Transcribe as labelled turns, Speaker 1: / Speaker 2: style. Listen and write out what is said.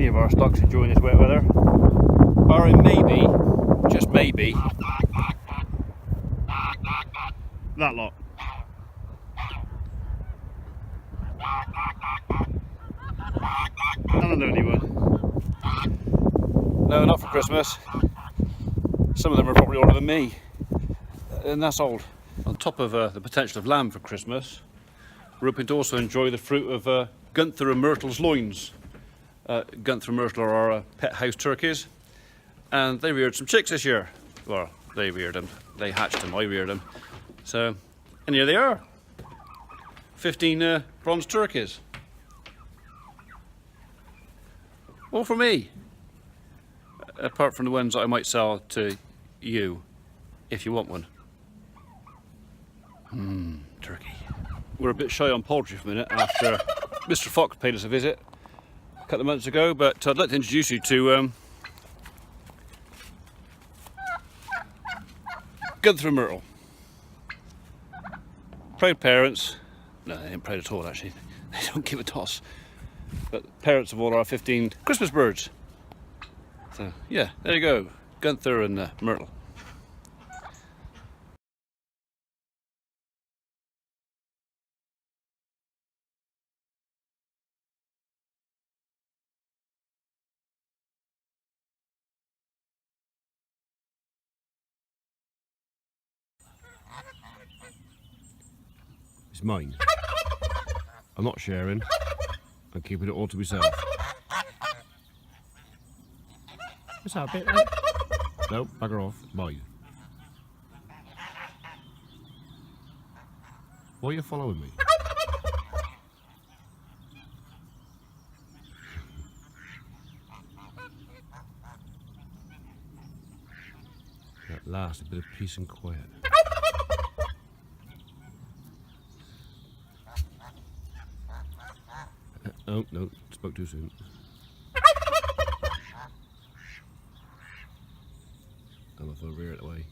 Speaker 1: of our stocks enjoying this wet weather, barring maybe, just maybe, that lot. And an early one. No, not for Christmas. Some of them are probably older than me, and that's old. On top of the potential of lamb for Christmas, we're hoping to also enjoy the fruit of Gunther and Myrtle's loins. Gunther and Myrtle are our pet house turkeys, and they reared some chicks this year. Well, they reared them, they hatched them, I reared them. So, and here they are, 15 bronze turkeys. All for me, apart from the ones that I might sell to you, if you want one. Turkey. We're a bit shy on poultry for a minute after Mr. Fox paid us a visit a couple of months ago, but I'd like to introduce you to Gunther and Myrtle. Proud parents. No, they ain't proud at all actually. They don't give a toss. But parents of all our 15 Christmas birds. So yeah, there you go. Gunther and Myrtle. It's mine. I'm not sharing. I'm keeping it all to myself.
Speaker 2: What's that bit like?
Speaker 1: No, bugger off. Mine. Why are you following me? At last, a bit of peace and quiet. Oh, no, spoke too soon. I'm going to rear it away.